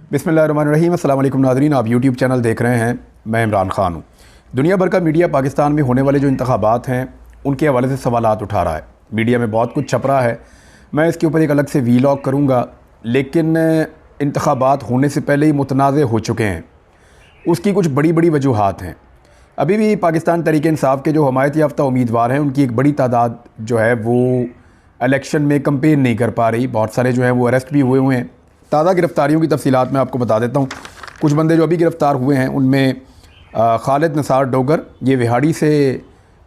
बिस्मिल्लाहिर्रहमानिर्रहीम। अस्सलाम वालेकुम नाज़रीन, आप यूट्यूब चैनल देख रहे हैं। मैं इमरान ख़ान हूँ। दुनिया भर का मीडिया पाकिस्तान में होने वाले जो इंतखाबात हैं उनके हवाले से सवालात उठा रहा है। मीडिया में बहुत कुछ छप रहा है। मैं इसके ऊपर एक अलग से वीलॉग करूँगा, लेकिन इंतखाबात होने से पहले ही मुतनाज़ हो चुके हैं। उसकी कुछ बड़ी बड़ी वजूहात हैं। अभी भी पाकिस्तान तहरीक इंसाफ के जो हमायत याफ्ता उम्मीदवार हैं उनकी एक बड़ी तादाद जो है वो इलेक्शन में कंपेन नहीं कर पा रही। बहुत सारे जो हैं वो अरेस्ट भी हुए हैं। ताज़ा गिरफ़्तारियों की तफसीलात मैं आपको बता देता हूँ। कुछ बंदे जो अभी गिरफ़्तार हुए हैं उनमें खालिद निसार डोगर, ये विहाड़ी से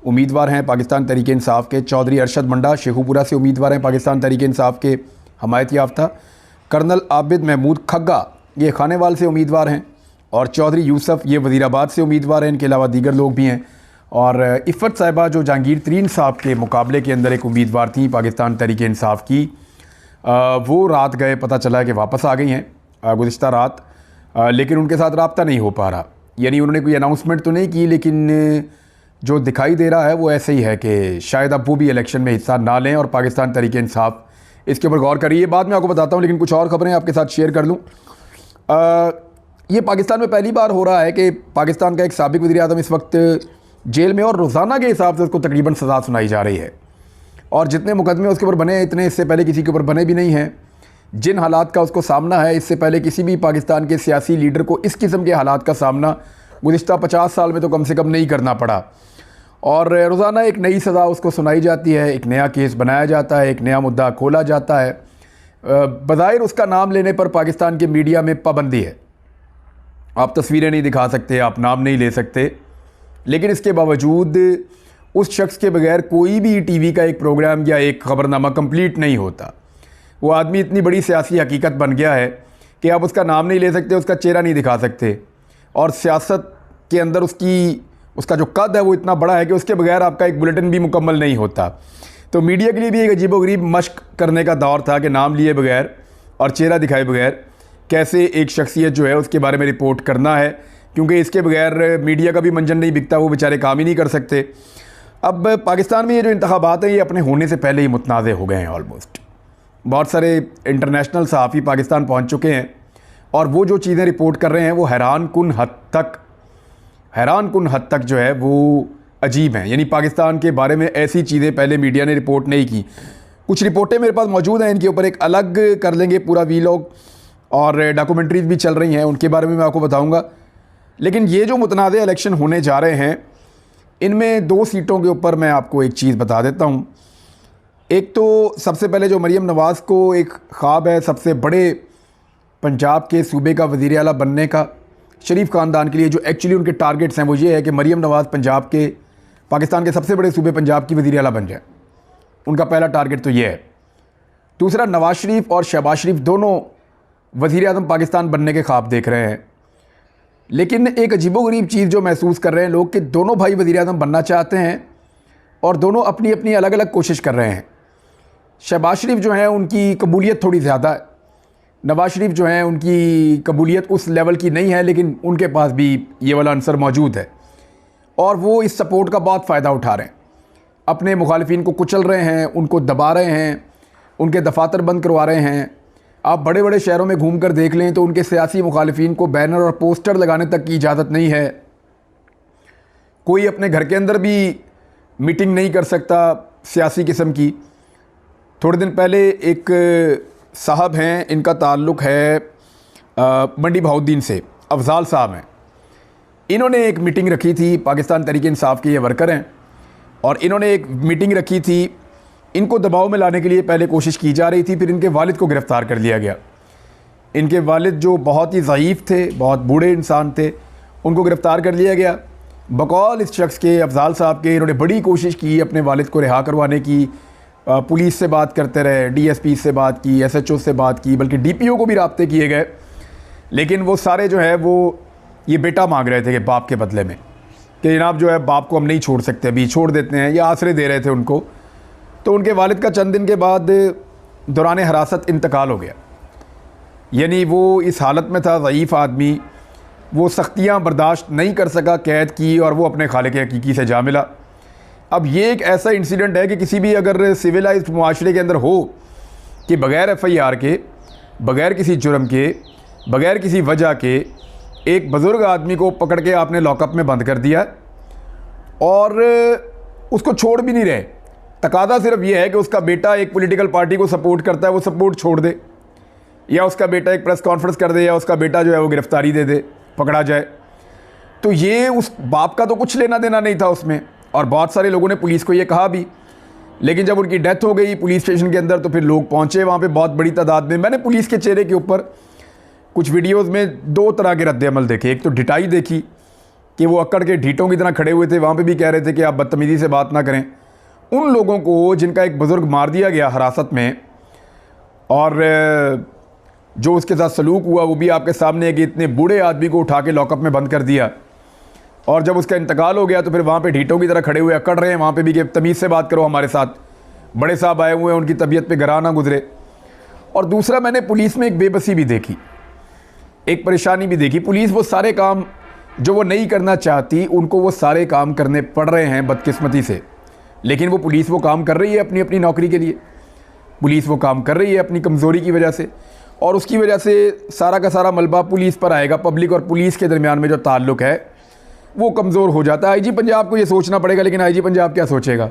उम्मीदवार हैं पाकिस्तान तहरीक इंसाफ के। चौधरी अरशद मंडा शेखुपुरा से उम्मीदवार हैं पाकिस्तान तहरीक इंसाफ के हमायत याफ्ता। कर्नल आबिद महमूद खग्गा ये खानेवाल से उम्मीदवार हैं, और चौधरी यूसुफ ये वज़ीराबाद से उम्मीदवार हैं। इनके अलावा दीगर लोग भी हैं। और इफ़त साहिबा जो जहांगीर तरीन साहब के मुकाबले के अंदर एक उम्मीदवार थी पाकिस्तान तहरीक इंसाफ की, वो रात गए, पता चला कि वापस आ गई हैं गुज़िश्ता रात, लेकिन उनके साथ रब्ता नहीं हो पा रहा। यानी उन्होंने कोई अनाउंसमेंट तो नहीं की, लेकिन जो दिखाई दे रहा है वो ऐसे ही है कि शायद अब वो भी इलेक्शन में हिस्सा ना लें और पाकिस्तान तहरीक इंसाफ इसके ऊपर गौर करिए। बाद में आपको बताता हूँ, लेकिन कुछ और ख़बरें आपके साथ शेयर कर लूँ। ये पाकिस्तान में पहली बार हो रहा है कि पाकिस्तान का एक साबिक़ वज़ीर-ए-आज़म इस वक्त जेल में, और रोज़ाना के हिसाब से उसको तकरीबन सज़ा सुनाई जा रही है। और जितने मुकदमे उसके ऊपर बने हैं इतने इससे पहले किसी के ऊपर बने भी नहीं हैं। जिन हालात का उसको सामना है, इससे पहले किसी भी पाकिस्तान के सियासी लीडर को इस किस्म के हालात का सामना गुज़िश्ता 50 साल में तो कम से कम नहीं करना पड़ा। और रोज़ाना एक नई सज़ा उसको सुनाई जाती है, एक नया केस बनाया जाता है, एक नया मुद्दा खोला जाता है। बज़ाहिर उसका नाम लेने पर पाकिस्तान के मीडिया में पाबंदी है। आप तस्वीरें नहीं दिखा सकते, आप नाम नहीं ले सकते, लेकिन इसके बावजूद उस शख्स के बगैर कोई भी टीवी का एक प्रोग्राम या एक ख़बरनामा कंप्लीट नहीं होता। वो आदमी इतनी बड़ी सियासी हकीकत बन गया है कि आप उसका नाम नहीं ले सकते, उसका चेहरा नहीं दिखा सकते, और सियासत के अंदर उसका जो कद है वो इतना बड़ा है कि उसके बगैर आपका एक बुलेटिन भी मुकम्मल नहीं होता। तो मीडिया के लिए भी एक अजीबोगरीब मश्क करने का दौर था कि नाम लिए बगैर और चेहरा दिखाए बगैर कैसे एक शख्सियत जो है उसके बारे में रिपोर्ट करना है, क्योंकि इसके बगैर मीडिया का भी मंजन नहीं बिकता, वो बेचारे काम ही नहीं कर सकते। अब पाकिस्तान में ये जो इंतखाबात हैं ये अपने होने से पहले ही मुतनाज़ हो गए हैं ऑलमोस्ट। बहुत सारे इंटरनेशनल सहाफ़ी पाकिस्तान पहुंच चुके हैं, और वो जो चीज़ें रिपोर्ट कर रहे हैं वो हैरान कुन हद तक जो है वो अजीब हैं। यानी पाकिस्तान के बारे में ऐसी चीज़ें पहले मीडिया ने रिपोर्ट नहीं की। कुछ रिपोर्टें मेरे पास मौजूद हैं, इनके ऊपर एक अलग कर लेंगे पूरा वीलॉग, और डॉक्यूमेंट्रीज़ भी चल रही हैं, उनके बारे में मैं आपको बताऊँगा। लेकिन ये जो मुतनाज़ इलेक्शन होने जा रहे हैं, इनमें 2 सीटों के ऊपर मैं आपको एक चीज़ बता देता हूँ। एक तो सबसे पहले जो मरीम नवाज़ को एक ख्वाब है सबसे बड़े पंजाब के सूबे का वज़ीर आला बनने का, शरीफ ख़ानदान के लिए जो एक्चुअली उनके टारगेट्स हैं वो ये है कि मरीम नवाज़ पाकिस्तान के सबसे बड़े सूबे पंजाब की वज़ीर आला बन जाए। उनका पहला टारगेट तो ये है। दूसरा, नवाज़ शरीफ और शहबाज शरीफ दोनों वज़ीर आज़म पाकिस्तान बनने के ख्वाब देख रहे हैं। लेकिन एक अजीबोगरीब चीज़ जो महसूस कर रहे हैं लोग कि दोनों भाई वज़ीर आज़म बनना चाहते हैं, और दोनों अपनी अपनी अलग अलग कोशिश कर रहे हैं। शहबाज शरीफ जो हैं उनकी कबूलियत थोड़ी ज़्यादा है, नवाज़ शरीफ जो हैं उनकी कबूलियत उस लेवल की नहीं है, लेकिन उनके पास भी ये वाला अंसर मौजूद है, और वो इस सपोर्ट का बहुत फ़ायदा उठा रहे हैं। अपने मुखालिफिन को कुचल रहे हैं, उनको दबा रहे हैं, उनके दफातर बंद करवा रहे हैं। आप बड़े बड़े शहरों में घूम कर देख लें तो उनके सियासी मुखालिफिन को बैनर और पोस्टर लगाने तक की इजाज़त नहीं है। कोई अपने घर के अंदर भी मीटिंग नहीं कर सकता सियासी किस्म की। थोड़े दिन पहले एक साहब हैं, इनका ताल्लुक़ है मंडी बहाउद्दीन से, अफजाल साहब हैं। इन्होंने एक मीटिंग रखी थी, पाकिस्तान तहरीक इंसाफ के ये वर्कर हैं, और इन्होंने एक मीटिंग रखी थी। इनको दबाव में लाने के लिए पहले कोशिश की जा रही थी, फिर इनके वालिद को गिरफ़्तार कर लिया गया। इनके वालिद जो बहुत ही ज़ईफ़ थे, बहुत बूढ़े इंसान थे, उनको गिरफ़्तार कर लिया गया। बकौल इस शख्स के, अफजाल साहब के, इन्होंने बड़ी कोशिश की अपने वालिद को रिहा करवाने की। पुलिस से बात करते रहे, DSP से बात की, SHO से बात की, बल्कि DPO को भी राब्ते किए गए, लेकिन वो सारे जो है वो ये बेटा मांग रहे थे कि बाप के बदले में, कि जनाब जो है बाप को हम नहीं छोड़ सकते, अभी छोड़ देते हैं, या आसरे दे रहे थे उनको। तो उनके वालिद का चंद दिन के बाद दौरान हिरासत इंतकाल हो गया। यानी वो इस हालत में था, ज़ईफ़ आदमी, वो सख्तियाँ बर्दाश्त नहीं कर सका, कैद की, और वो अपने खालिक हकीकी से जा मिला। अब ये एक ऐसा इंसिडेंट है कि किसी भी अगर सिविलाइज्ड मुआशरे के अंदर हो कि बग़ैर FIR के, बग़ैर किसी जुर्म के बगैर किसी वजह के एक बुज़ुर्ग आदमी को पकड़ के आपने लॉकअप में बंद कर दिया और उसको छोड़ भी नहीं रहे। तकादा सिर्फ ये है कि उसका बेटा एक पॉलिटिकल पार्टी को सपोर्ट करता है, वो सपोर्ट छोड़ दे, या उसका बेटा एक प्रेस कॉन्फ्रेंस कर दे, या उसका बेटा जो है वो गिरफ्तारी दे दे, पकड़ा जाए। तो ये उस बाप का तो कुछ लेना देना नहीं था उसमें, और बहुत सारे लोगों ने पुलिस को ये कहा भी। लेकिन जब उनकी डेथ हो गई पुलिस स्टेशन के अंदर तो फिर लोग पहुंचे वहाँ पे बहुत बड़ी तादाद में। मैंने पुलिस के चेहरे के ऊपर कुछ वीडियोस में दो तरह के रद्द-ए-अमल देखे। एक तो ढिठाई देखी कि वो अक्कड़ के ढीठों की तरह खड़े हुए थे, वहाँ पे भी कह रहे थे कि आप बदतमीज़ी से बात ना करें। उन लोगों को जिनका एक बुज़ुर्ग मार दिया गया हिरासत में, और जो उसके साथ सलूक हुआ वो भी आपके सामने है कि इतने बूढ़े आदमी को उठा के लॉकअप में बंद कर दिया, और जब उसका इंतकाल हो गया तो फिर वहाँ पे ढीठों की तरह खड़े हुए अकड़ रहे हैं वहाँ पे भी कि तमीज़ से बात करो हमारे साथ, बड़े साहब आए हुए हैं, उनकी तबीयत पे गरा ना गुजरे। और दूसरा मैंने पुलिस में एक बेबसी भी देखी, एक परेशानी भी देखी। पुलिस वो सारे काम जो वो नहीं करना चाहती उनको वो सारे काम करने पड़ रहे हैं बदकिस्मती से, लेकिन वो पुलिस वो काम कर रही है अपनी अपनी नौकरी के लिए, पुलिस वो काम कर रही है अपनी कमज़ोरी की वजह से, और उसकी वजह से सारा का सारा मलबा पुलिस पर आएगा। पब्लिक और पुलिस के दरमियान में जो ताल्लुक़ है वो कमज़ोर हो जाता है। आईजी पंजाब को ये सोचना पड़ेगा, लेकिन आईजी पंजाब क्या सोचेगा?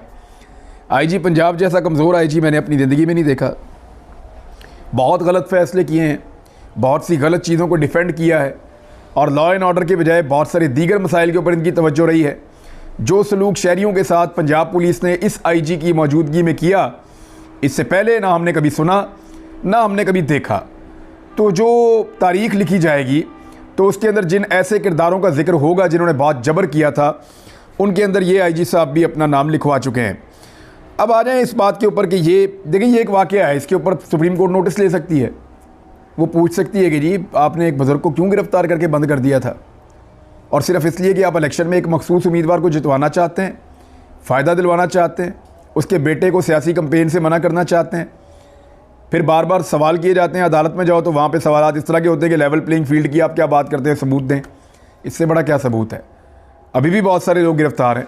आईजी पंजाब जैसा कमज़ोर आईजी मैंने अपनी ज़िंदगी में नहीं देखा। बहुत गलत फ़ैसले किए हैं, बहुत सी गलत चीज़ों को डिफेंड किया है, और लॉ एंड ऑर्डर के बजाय बहुत सारे दीगर मसाइल के ऊपर इनकी तवज्जो रही है। जो सलूक शहरियों के साथ पंजाब पुलिस ने इस आईजी की मौजूदगी में किया, इससे पहले ना हमने कभी सुना ना हमने कभी देखा। तो जो तारीख़ लिखी जाएगी तो उसके अंदर जिन ऐसे किरदारों का जिक्र होगा जिन्होंने बहुत जबर किया था, उनके अंदर ये आईजी साहब भी अपना नाम लिखवा चुके हैं। अब आ जाएं इस बात के ऊपर कि ये देखिए, ये एक वाक़या है, इसके ऊपर सुप्रीम कोर्ट नोटिस ले सकती है। वो पूछ सकती है कि जी आपने एक बुज़ुर्ग को क्यों गिरफ़्तार करके बंद कर दिया था, और सिर्फ इसलिए कि आप इलेक्शन में एक मखसूस उम्मीदवार को जितवाना चाहते हैं, फ़ायदा दिलवाना चाहते हैं, उसके बेटे को सियासी कैंपेन से मना करना चाहते हैं। फिर बार बार सवाल किए जाते हैं, अदालत में जाओ तो वहाँ पे सवालात इस तरह के होते हैं कि लेवल प्लेइंग फील्ड की आप क्या बात करते हैं, सबूत दें। इससे बड़ा क्या सबूत है? अभी भी बहुत सारे लोग गिरफ़्तार हैं।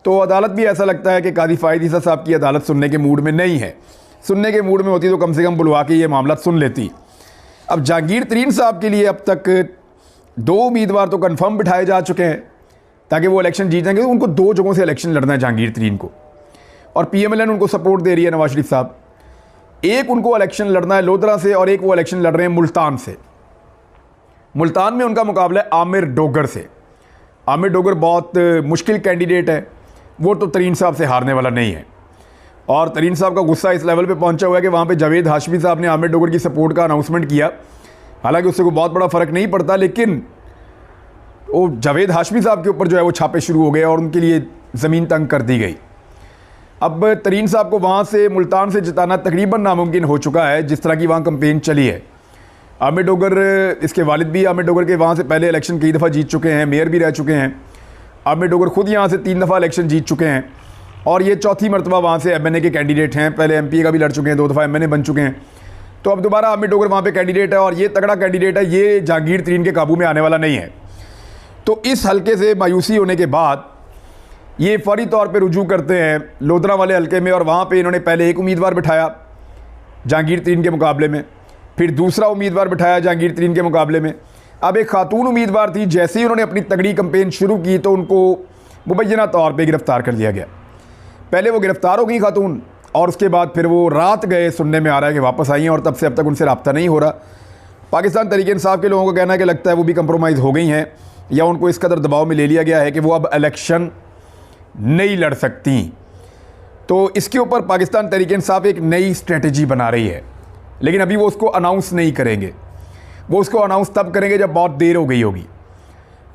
तो अदालत भी ऐसा लगता है कि कादी फ़ायद ईसा साहब की अदालत सुनने के मूड में नहीं है। सुनने के मूड में होती तो कम से कम बुलवा के ये मामला सुन लेती। अब जहांगीर तरीन साहब के लिए अब तक 2 उम्मीदवार तो कन्फर्म बिठाए जा चुके हैं ताकि वो इलेक्शन जीत जाएंगे। उनको 2 जगहों से इलेक्शन लड़ना है जहांगीर तरीन को, और PMLN उनको सपोर्ट दे रही है, नवाज शरीफ साहब। एक उनको इलेक्शन लड़ना है लोधरा से, और एक वो इलेक्शन लड़ रहे हैं मुल्तान से। मुल्तान में उनका मुकाबला है आमिर डोगर से। आमिर डोगर बहुत मुश्किल कैंडिडेट है, वो तो तरीन साहब से हारने वाला नहीं है। और तरीन साहब का गुस्सा इस लेवल पे पहुंचा हुआ है कि वहाँ पे जावेद हाशमी साहब ने आमिर डोगर की सपोर्ट का अनाउंसमेंट किया। हालांकि उससे कोई बहुत बड़ा फ़र्क नहीं पड़ता, लेकिन वो जावेद हाशमी साहब के ऊपर जो है वो छापे शुरू हो गए और उनके लिए ज़मीन तंग कर दी गई। अब तरीन साहब को वहाँ से मुल्तान से जिताना तकरीबन नामुमकिन हो चुका है, जिस तरह की वहाँ कंपेन चली है। आमिर डोगर, इसके वालिद भी आमिर डोगर के वहाँ से पहले इलेक्शन कई दफ़ा जीत चुके हैं, मेयर भी रह चुके हैं। आमिर डोगर ख़ुद यहाँ से 3 दफ़ा इलेक्शन जीत चुके हैं, और ये चौथी मरतबा वहाँ से MNA के कैंडिडेट हैं। पहले MP का भी लड़ चुके हैं, 2 दफ़ा MNA बन चुके हैं। तो अब दोबारा आमिर डोगर वहाँ पे कैंडिडेट है, और ये तगड़ा कैंडिडेट है, ये जहांगीर तरीन के काबू में आने वाला नहीं है। तो इस हल्के से मायूसी होने के बाद ये फौरी तौर पे रुजू करते हैं लोधरा वाले हल्के में, और वहाँ पे इन्होंने पहले एक उम्मीदवार बिठाया जहांगीर तरीन के मुकाबले में, फिर दूसरा उम्मीदवार बिठाया जहांगीर तरीन के मुकाबले में। अब एक खातून उम्मीदवार थी, जैसे ही उन्होंने अपनी तगड़ी कंपेन शुरू की तो उनको मुबैना तौर पर गिरफ़्तार कर लिया गया। पहले वो गिरफ़्तार हो गई खातून, और उसके बाद फिर वो रात गए, सुनने में आ रहा है कि वापस आई हैं, और तब से अब तक उनसे रब्ता नहीं हो रहा। पाकिस्तान तहरीक इंसाफ के लोगों को कहना है कि लगता है वो भी कंप्रोमाइज़ हो गई हैं, या उनको इस कदर दबाव में ले लिया गया है कि वो अब इलेक्शन नहीं लड़ सकती। तो इसके ऊपर पाकिस्तान तहरीक इंसाफ एक नई स्ट्रेटजी बना रही है, लेकिन अभी वो उसको अनाउंस नहीं करेंगे। वो उसको अनाउंस तब करेंगे जब बहुत देर हो गई होगी।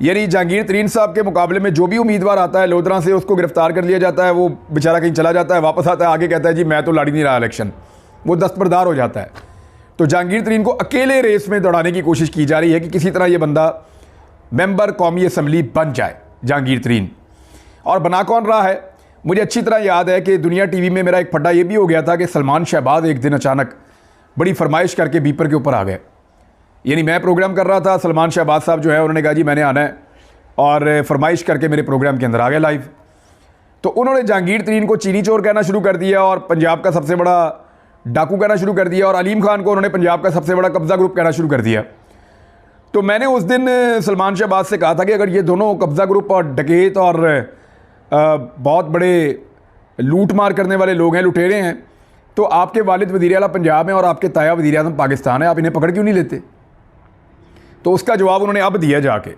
यानी जहांगीर तरीन साहब के मुकाबले में जो भी उम्मीदवार आता है लोधरा से, उसको गिरफ़्तार कर लिया जाता है, वो बेचारा कहीं चला जाता है, वापस आता है, आगे कहता है जी मैं तो लड़ नहीं रहा इलेक्शन, वो दस्तबरदार हो जाता है। तो जहांगीर तरीन को अकेले रेस में दौड़ाने की कोशिश की जा रही है कि किसी तरह ये बंदा मेंबर कौमी असम्बली बन जाए, जहांगीर तरीन। और बना कौन रहा है? मुझे अच्छी तरह याद है कि दुनिया TV में मेरा एक फड्डा ये भी हो गया था कि सलमान शहबाज एक दिन अचानक बड़ी फरमाइश करके बीपर के ऊपर आ गए। यानी मैं प्रोग्राम कर रहा था, सलमान शहबाज साहब जो है उन्होंने कहा जी मैंने आना है, और फरमाइश करके मेरे प्रोग्राम के अंदर आ गए लाइव। तो उन्होंने जहांगीर तरीन को चीनी चोर कहना शुरू कर दिया, और पंजाब का सबसे बड़ा डाकू कहना शुरू कर दिया, और अलीम खान को उन्होंने पंजाब का सबसे बड़ा कब्ज़ा ग्रुप कहना शुरू कर दिया। तो मैंने उस दिन सलमान शहबाज से कहा था कि अगर ये दोनों कब्ज़ा ग्रुप और डकैत और बहुत बड़े लूट मार करने वाले लोग हैं, लुटेरे हैं, तो आपके वालिद वज़ीर आला पंजाब हैं और आपके ताया वज़ीर आज़म पाकिस्तान है, आप इन्हें पकड़ क्यों नहीं लेते? तो उसका जवाब उन्होंने अब दिया जाके,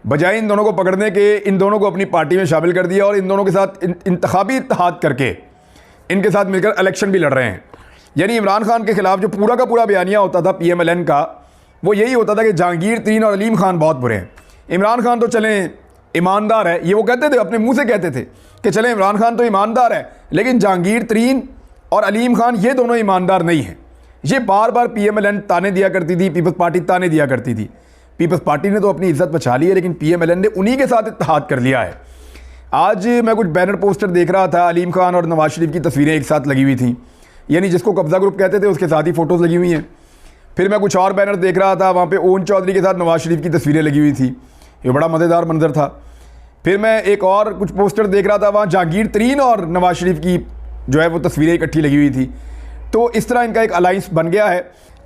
बजाय इन दोनों को पकड़ने के इन दोनों को अपनी पार्टी में शामिल कर दिया और इन दोनों के साथ इंतखाबी इत्तेहाद करके इनके साथ मिलकर इलेक्शन भी लड़ रहे हैं। यानी इमरान खान के ख़िलाफ़ जो पूरा का पूरा बयानिया होता था PMLN का, वो यही होता था कि जहांगीर तरीन और अलीम खान बहुत बुरे हैं। इमरान खान तो चलें ईमानदार है, ये वो कहते थे, अपने मुंह से कहते थे कि चलें इमरान खान तो ईमानदार है, लेकिन जहांगीर तरीन और अलीम खान ये दोनों ईमानदार नहीं हैं। ये बार बार PMLN ताने दिया करती थी, पीपल्स पार्टी ताने दिया करती थी। पीपल्स पार्टी ने तो अपनी इज्जत बचा ली है, लेकिन PMLN ने उन्हीं के साथ इत्तेहाद कर लिया है। आज मैं कुछ बैनर पोस्टर देख रहा था, अलीम खान और नवाज शरीफ की तस्वीरें एक साथ लगी हुई थी, यानी जिसको कब्ज़ा ग्रुप कहते थे उसके साथ ही फ़ोटोज़ लगी हुई हैं। फिर मैं कुछ और बैनर देख रहा था, वहाँ पे ओन चौधरी के साथ नवाज शरीफ की तस्वीरें लगी हुई थी, ये बड़ा मज़ेदार मंजर था। फिर मैं एक और कुछ पोस्टर देख रहा था, वहाँ जहांगीर तरीन और नवाज शरीफ की जो है वो तस्वीरें इकट्ठी लगी हुई थी। तो इस तरह इनका एक अलाइंस बन गया है।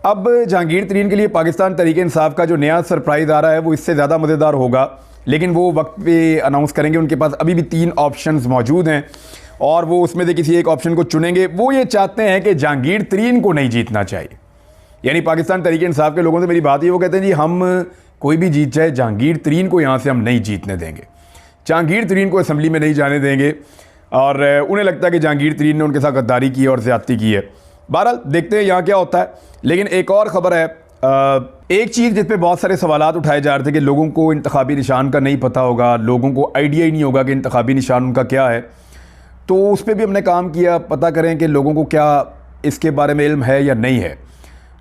अब जहांगीर तरीन के लिए पाकिस्तान तहरीक-ए-इंसाफ का जो नया सरप्राइज़ आ रहा है वो इससे ज़्यादा मज़ेदार होगा, लेकिन वो वक्त पे अनाउंस करेंगे। उनके पास अभी भी 3 ऑप्शंस मौजूद हैं और वो उसमें से किसी एक ऑप्शन को चुनेंगे। वो ये चाहते हैं कि जहांगीर तरीन को नहीं जीतना चाहिए। यानी पाकिस्तान तहरीक-ए-इंसाफ के लोगों से मेरी बात ये, वो कहते हैं जी हम कोई भी जीत जाए, जहांगीर तरीन को यहाँ से हम नहीं जीतने देंगे, जहांगीर तरीन को असम्बली में नहीं जाने देंगे। और उन्हें लगता है कि जहांगीर तरीन ने उनके साथ गद्दारी की और ज़्यादती की है। बहरहाल देखते हैं यहाँ क्या होता है। लेकिन एक और ख़बर है, एक चीज़ जिस पे बहुत सारे सवालात उठाए जा रहे थे कि लोगों को इंतखाबी निशान का नहीं पता होगा, लोगों को आइडिया ही नहीं होगा कि इंतखाबी निशान उनका क्या है, तो उस पर भी हमने काम किया, पता करें कि लोगों को क्या इसके बारे में इल्म है या नहीं है।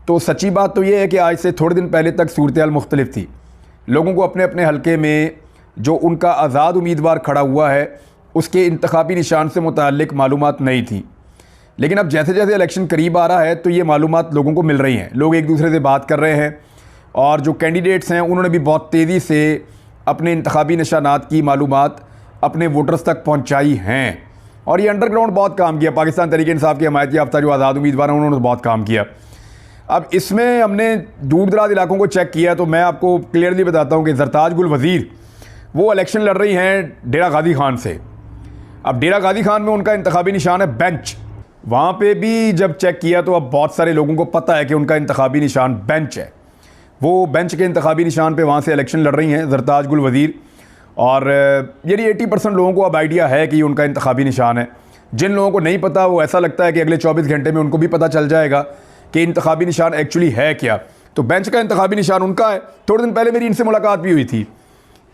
तो सच्ची बात तो ये है कि आज से थोड़े दिन पहले तक सूरत हाल मुख्तलिफ थी। लोगों को अपने अपने हलके में जो उनका आज़ाद उम्मीदवार खड़ा हुआ है उसके इंतखाबी निशान से मुताल्लिक मालूमात नहीं थी। लेकिन अब जैसे जैसे इलेक्शन करीब आ रहा है तो ये मालूमात लोगों को मिल रही हैं, लोग एक दूसरे से बात कर रहे हैं और जो कैंडिडेट्स हैं उन्होंने भी बहुत तेज़ी से अपने इंतखाबी निशानात की मालूमात अपने वोटर्स तक पहुँचाई हैं। और ये अंडरग्राउंड बहुत काम किया। पाकिस्तान तहरीक-ए-इंसाफ के हमायत याफ्ता जो आज़ाद उम्मीदवार हैं उन्होंने तो बहुत काम किया। अब इसमें हमने दूर दराज इलाकों को चेक किया तो मैं आपको क्लियरली बताता हूँ कि ज़रताज गुल वज़ीर वो इलेक्शन लड़ रही हैं डेरा गाजी खान से। अब डेरा गाजी खान में उनका इंतखाबी निशान है बेंच। वहाँ पे भी जब चेक किया तो अब बहुत सारे लोगों को पता है कि उनका इंतखाबी निशान बेंच है। वो बेंच के इंतखाबी निशान पे वहाँ से इलेक्शन लड़ रही हैं ज़रताज गुल वज़ीर। और यानी 80% लोगों को अब आइडिया है कि उनका इंतखाबी निशान है। जिन लोगों को नहीं पता वो ऐसा लगता है कि अगले 24 घंटे में उनको भी पता चल जाएगा कि इंतखाबी निशान एक्चुअली है क्या। तो बेंच का इंतखाबी निशान उनका है। थोड़े दिन पहले मेरी इनसे मुलाकात भी हुई थी।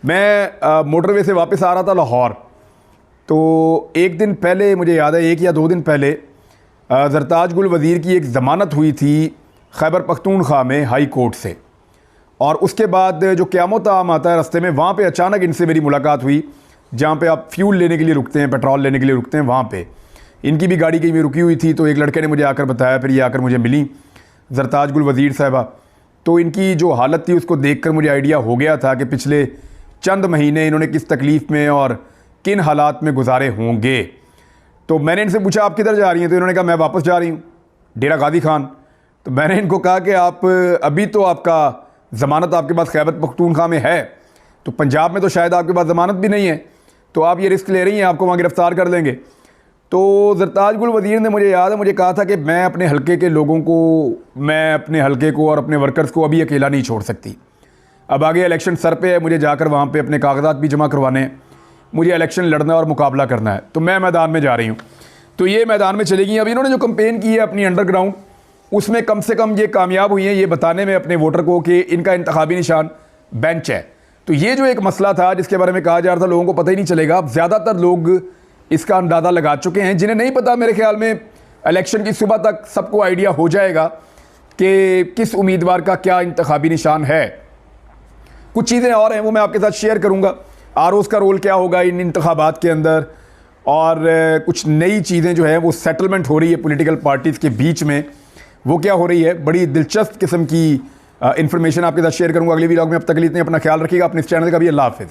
मैं मोटरवे से वापस आ रहा था लाहौर, तो एक दिन पहले मुझे याद है, 1 या 2 दिन पहले ज़रताज गुल वज़ीर की एक ज़मानत हुई थी खैबर पख्तूनख्वा में हाई कोर्ट से। और उसके बाद जो क़यामत आम आता है रास्ते में, वहाँ पे अचानक इनसे मेरी मुलाकात हुई, जहाँ पे आप फ्यूल लेने के लिए रुकते हैं, पेट्रोल लेने के लिए रुकते हैं, वहाँ पे इनकी भी गाड़ी कहीं में रुकी हुई थी। तो एक लड़के ने मुझे आकर बताया, फिर ये आकर मुझे मिली ज़रताज गुल वज़ीर साहिबा। तो इनकी जो हालत थी उसको देखकर मुझे आइडिया हो गया था कि पिछले चंद महीने इन्होंने किस तकलीफ़ में और किन हालात में गुजारे होंगे। तो मैंने इनसे पूछा आप किधर जा रही हैं? तो इन्होंने कहा मैं वापस जा रही हूँ डेरा गाजी खान। तो मैंने इनको कहा कि आप अभी तो आपका ज़मानत आपके पास खैबर पख्तूनख्वा में है, तो पंजाब में तो शायद आपके पास ज़मानत भी नहीं है, तो आप ये रिस्क ले रही हैं, आपको वहाँ गिरफ़्तार कर लेंगे। तो ज़रताज गुल वज़ीर ने, मुझे याद है, मुझे कहा था कि मैं अपने हलके के लोगों को, मैं अपने हलके को और अपने वर्कर्स को अभी अकेला नहीं छोड़ सकती। अब आगे इलेक्शन सर पे है, मुझे जाकर वहाँ पे अपने कागजात भी जमा करवाने हैं, मुझे इलेक्शन लड़ना और मुकाबला करना है, तो मैं मैदान में जा रही हूँ। तो ये मैदान में चलेगी। अब इन्होंने जो कंपेन की है अपनी अंडरग्राउंड, उसमें कम से कम ये कामयाब हुई हैं ये बताने में अपने वोटर को कि इनका इंतखाबी निशान बेंच है। तो ये जो एक मसला था जिसके बारे में कहा जा रहा था लोगों को पता ही नहीं चलेगा, अब ज़्यादातर लोग इसका अंदाज़ा लगा चुके हैं। जिन्हें नहीं पता, मेरे ख्याल में इलेक्शन की सुबह तक सबको आइडिया हो जाएगा कि किस उम्मीदवार का क्या इंतखाबी निशान है। कुछ चीज़ें और हैं वो मैं आपके साथ शेयर करूँगा, आरओज़ का रोल क्या होगा इन इंतखाबात के अंदर, और कुछ नई चीज़ें जो है वो सेटलमेंट हो रही है पॉलिटिकल पार्टीज़ के बीच में, वो क्या हो रही है। बड़ी दिलचस्प किस्म की इन्फॉर्मेशन आपके साथ शेयर करूँगा अगले वीडियो में। अब तक के लिए इतने, अपना ख्याल रखिएगा, अपने इस चैनल का भी। अल्लाह हाफ़िज़।